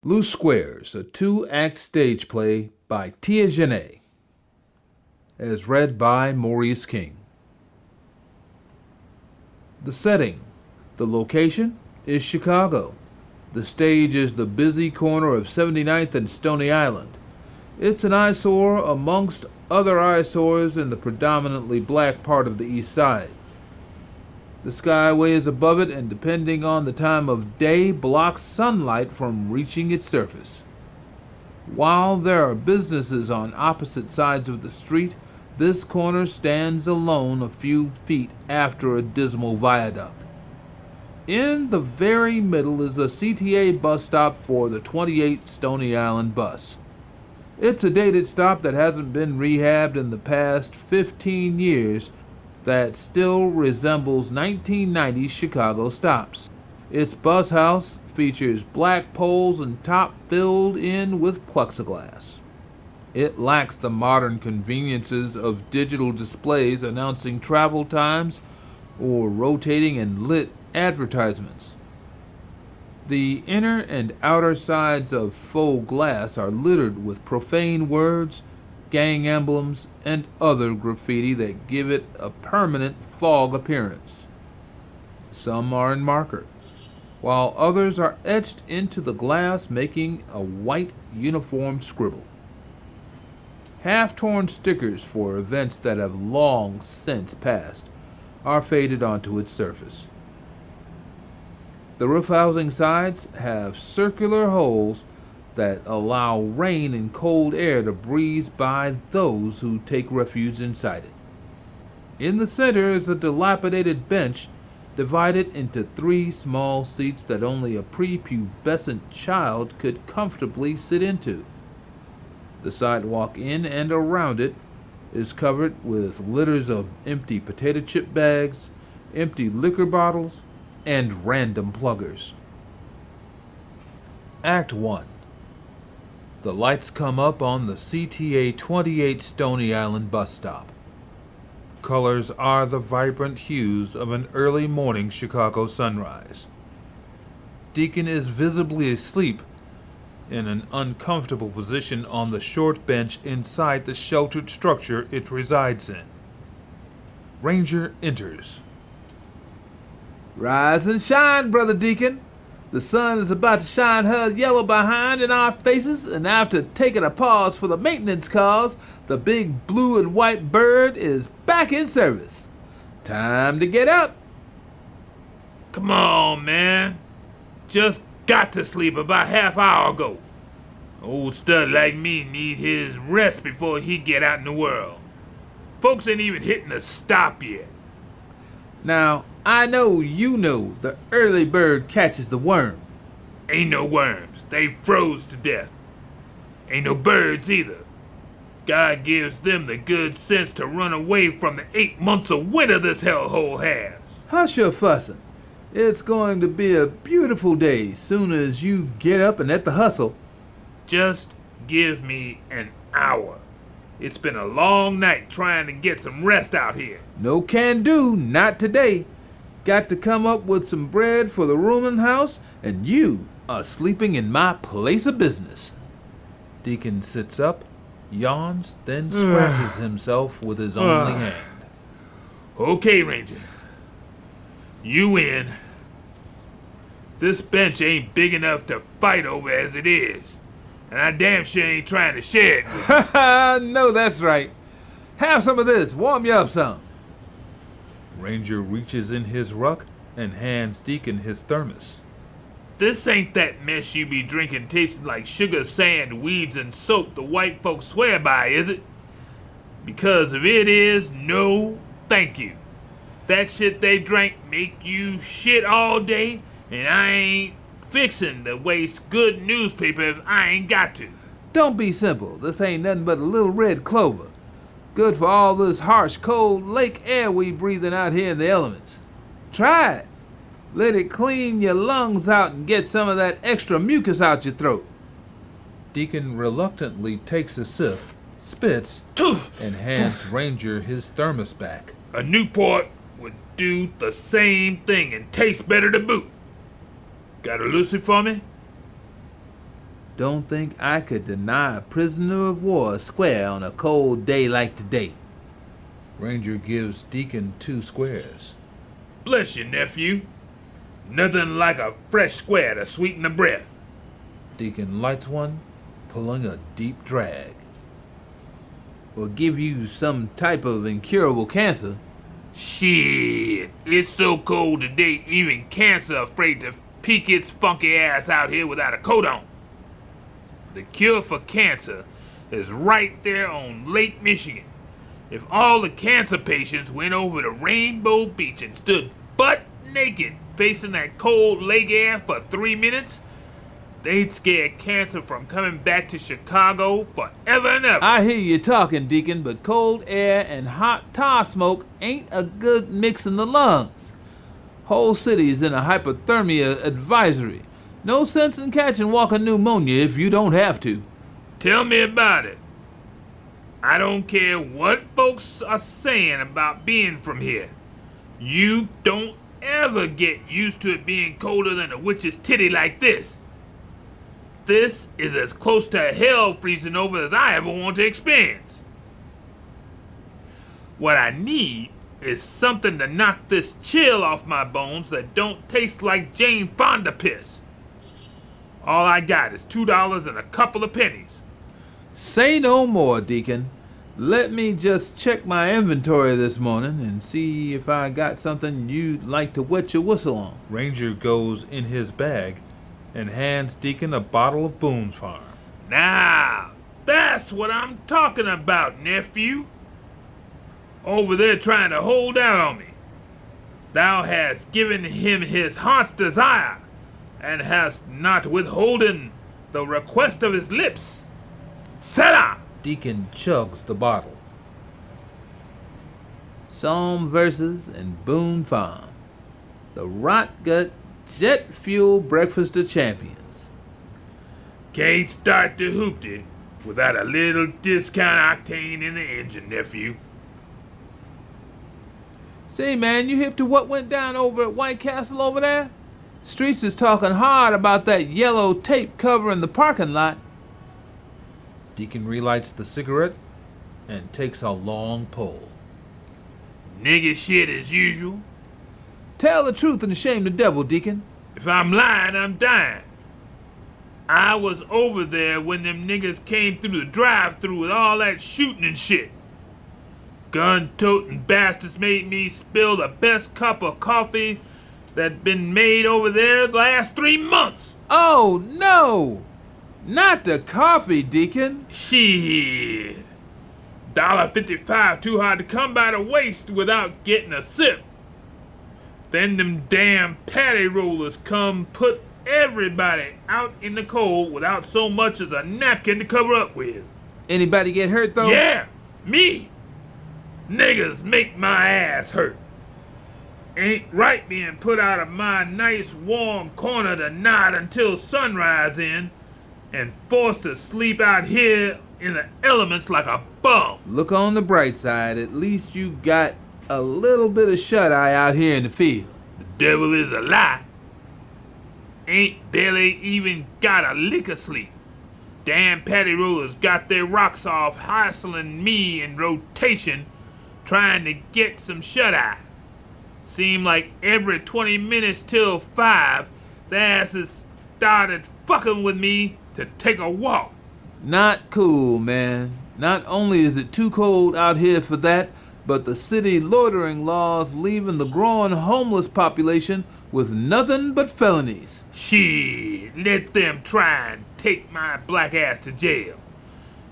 Loose Squares, a two-act stage play by Tia Genet, as read by Maurice King. The setting, the location, is Chicago. The stage is the busy corner of 79th and Stony Island. It's an eyesore amongst other eyesores in the predominantly black part of the east side. The skyway is above it and, depending on the time of day, blocks sunlight from reaching its surface. While there are businesses on opposite sides of the street, this corner stands alone a few feet after a dismal viaduct. In the very middle is a CTA bus stop for the 28 Stony Island bus. It's a dated stop that hasn't been rehabbed in the past 15 years that still resembles 1990 Chicago stops. Its bus house features black poles and top filled in with plexiglass. It lacks the modern conveniences of digital displays announcing travel times or rotating and lit advertisements. The inner and outer sides of faux glass are littered with profane words, gang emblems, and other graffiti that give it a permanent fog appearance. Some are in marker, while others are etched into the glass, making a white uniform scribble. Half-torn stickers for events that have long since passed are faded onto its surface. The roof housing sides have circular holes that allow rain and cold air to breeze by those who take refuge inside it. In the center is a dilapidated bench divided into 3 small seats that only a prepubescent child could comfortably sit into. The sidewalk in and around it is covered with litters of empty potato chip bags, empty liquor bottles, and random pluggers. Act 1. The lights come up on the CTA 28 Stony Island bus stop. Colors are the vibrant hues of an early morning Chicago sunrise. Deacon is visibly asleep in an uncomfortable position on the short bench inside the sheltered structure it resides in. Ranger enters. Rise and shine, Brother Deacon. The sun is about to shine her yellow behind in our faces, and after taking a pause for the maintenance calls, the big blue and white bird is back in service. Time to get up. Come on, man. Just got to sleep about half hour ago. Old stud like me need his rest before he get out in the world. Folks ain't even hitting a stop yet. Now, I know you know the early bird catches the worm. Ain't no worms. They froze to death. Ain't no birds either. God gives them the good sense to run away from the 8 months of winter this hellhole has. Hush your fussing. It's going to be a beautiful day soon as you get up and at the hustle. Just give me an hour. It's been a long night trying to get some rest out here. No can do, not today. Got to come up with some bread for the rooming house, and you are sleeping in my place of business. Deacon sits up, yawns, then scratches himself with his only hand. Okay, Ranger. You in. This bench ain't big enough to fight over as it is, and I damn sure ain't trying to share it with you. No, that's right. Have some of this. Warm you up some. Ranger reaches in his ruck and hands Deacon his thermos. This ain't that mess you be drinking tasting like sugar, sand, weeds, and soap the white folks swear by, is it? Because if it is, no thank you. That shit they drank make you shit all day, and I ain't fixing to waste good newspaper if I ain't got to. Don't be simple. This ain't nothing but a little red clover. Good for all this harsh, cold lake air we breathing out here in the elements. Try it. Let it clean your lungs out and get some of that extra mucus out your throat. Deacon reluctantly takes a sip, spits, and hands Ranger his thermos back. A Newport would do the same thing and taste better to boot. Got a Lucy for me? Don't think I could deny a prisoner of war a square on a cold day like today. Ranger gives Deacon 2 squares. Bless you, nephew. Nothing like a fresh square to sweeten the breath. Deacon lights one, pulling a deep drag. Or give you some type of incurable cancer. Shit, it's so cold today, even cancer afraid to peek its funky ass out here without a coat on. The cure for cancer is right there on Lake Michigan. If all the cancer patients went over to Rainbow Beach and stood butt naked facing that cold lake air for 3 minutes, they'd scare cancer from coming back to Chicago forever and ever. I hear you talking, Deacon, but cold air and hot tar smoke ain't a good mix in the lungs. Whole city's in a hypothermia advisory. No sense in catching walking pneumonia if you don't have to. Tell me about it. I don't care what folks are saying about being from here. You don't ever get used to it being colder than a witch's titty like this. This is as close to hell freezing over as I ever want to experience. What I need is something to knock this chill off my bones that don't taste like Jane Fonda piss. All I got is $2 and a couple of pennies. Say no more, Deacon. Let me just check my inventory this morning and see if I got something you'd like to wet your whistle on. Ranger goes in his bag and hands Deacon a bottle of Boone's Farm. Now, that's what I'm talking about, nephew. Over there trying to hold out on me. Thou hast given him his heart's desire, and hast not withholden the request of his lips. Set up! Deacon chugs the bottle. Psalm verses and Boone Farm. The rot gut jet fuel breakfast of champions. Can't start the hoopty without a little discount octane in the engine, nephew. Say, man, you hip to what went down over at White Castle over there? Streets is talking hard about that yellow tape covering the parking lot. Deacon relights the cigarette and takes a long pull. Nigga shit as usual. Tell the truth and shame the devil, Deacon. If I'm lying, I'm dying. I was over there when them niggas came through the drive-thru with all that shooting and shit. Gun-toting bastards made me spill the best cup of coffee that been made over there the last 3 months. Oh, no! Not the coffee, Deacon. Shit. $1.55 too hard to come by the waist without getting a sip. Then them damn patty rollers come put everybody out in the cold without so much as a napkin to cover up with. Anybody get hurt, though? Yeah, me. Niggas make my ass hurt. Ain't right being put out of my nice warm corner to nod until sunrise in and forced to sleep out here in the elements like a bum. Look on the bright side. At least you got a little bit of shut-eye out here in the field. The devil is a lie. Ain't barely even got a lick of sleep. Damn patty rollers got their rocks off hustling me in rotation trying to get some shut-eye. Seemed like every 20 minutes till 5, the asses started fucking with me to take a walk. Not cool, man. Not only is it too cold out here for that, but the city loitering laws leaving the growing homeless population with nothing but felonies. Shit, let them try and take my black ass to jail.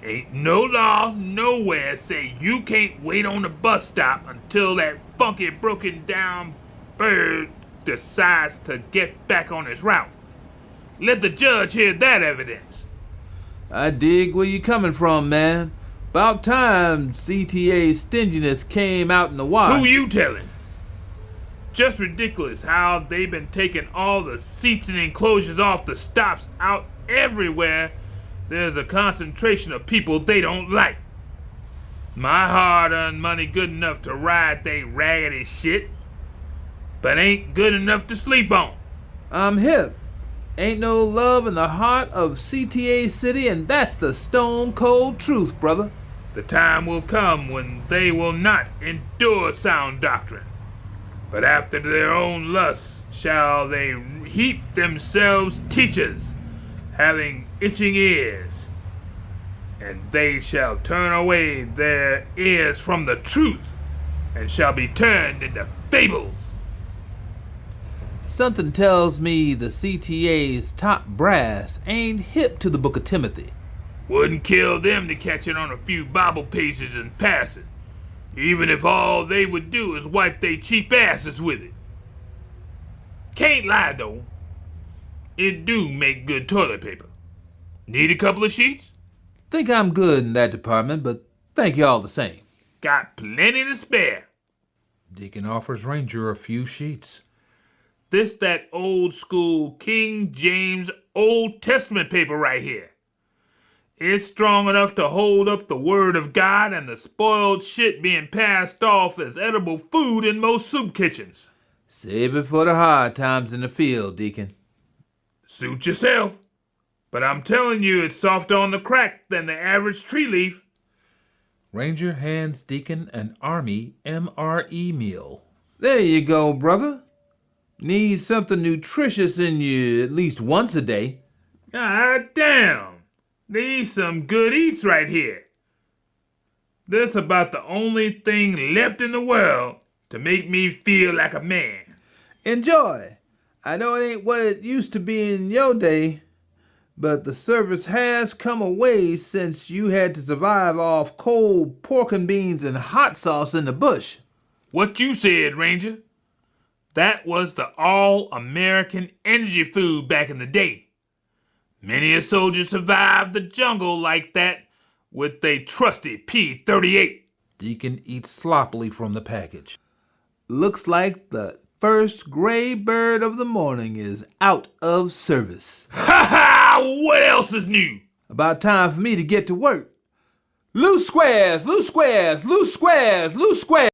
Ain't no law nowhere say you can't wait on the bus stop until that funky broken down bird decides to get back on his route. Let the judge hear that evidence. I dig where you coming from, man. About time CTA stinginess came out in the wash. Who you telling? Just ridiculous how they've been taking all the seats and enclosures off the stops out everywhere. There's a concentration of people they don't like. My hard-earned money good enough to ride they raggedy shit, but ain't good enough to sleep on. I'm hip. Ain't no love in the heart of CTA City, and that's the stone cold truth, brother. The time will come when they will not endure sound doctrine, but after their own lusts shall they heap themselves teachers, having itching ears, and they shall turn away their ears from the truth, and shall be turned into fables. Something tells me the CTA's top brass ain't hip to the Book of Timothy. Wouldn't kill them to catch it on a few Bible pages and pass it, even if all they would do is wipe their cheap asses with it. Can't lie though, it do make good toilet paper. Need a couple of sheets? Think I'm good in that department, but thank you all the same. Got plenty to spare. Deacon offers Ranger a few sheets. This that old school King James Old Testament paper right here. It's strong enough to hold up the word of God and the spoiled shit being passed off as edible food in most soup kitchens. Save it for the hard times in the field, Deacon. Suit yourself. But I'm telling you, it's softer on the crack than the average tree leaf. Ranger hands Deacon an Army MRE meal. There you go, brother. Need something nutritious in you at least once a day. God damn. These some good eats right here. This about the only thing left in the world to make me feel like a man. Enjoy. I know it ain't what it used to be in your day, but the service has come a ways since you had to survive off cold pork and beans and hot sauce in the bush. What you said, Ranger. That was the all-American energy food back in the day. Many a soldier survived the jungle like that with a trusty P-38. Deacon eats sloppily from the package. Looks like the first gray bird of the morning is out of service. Ha ha! What else is new? About time for me to get to work. Loose squares, loose squares, loose squares, loose squares.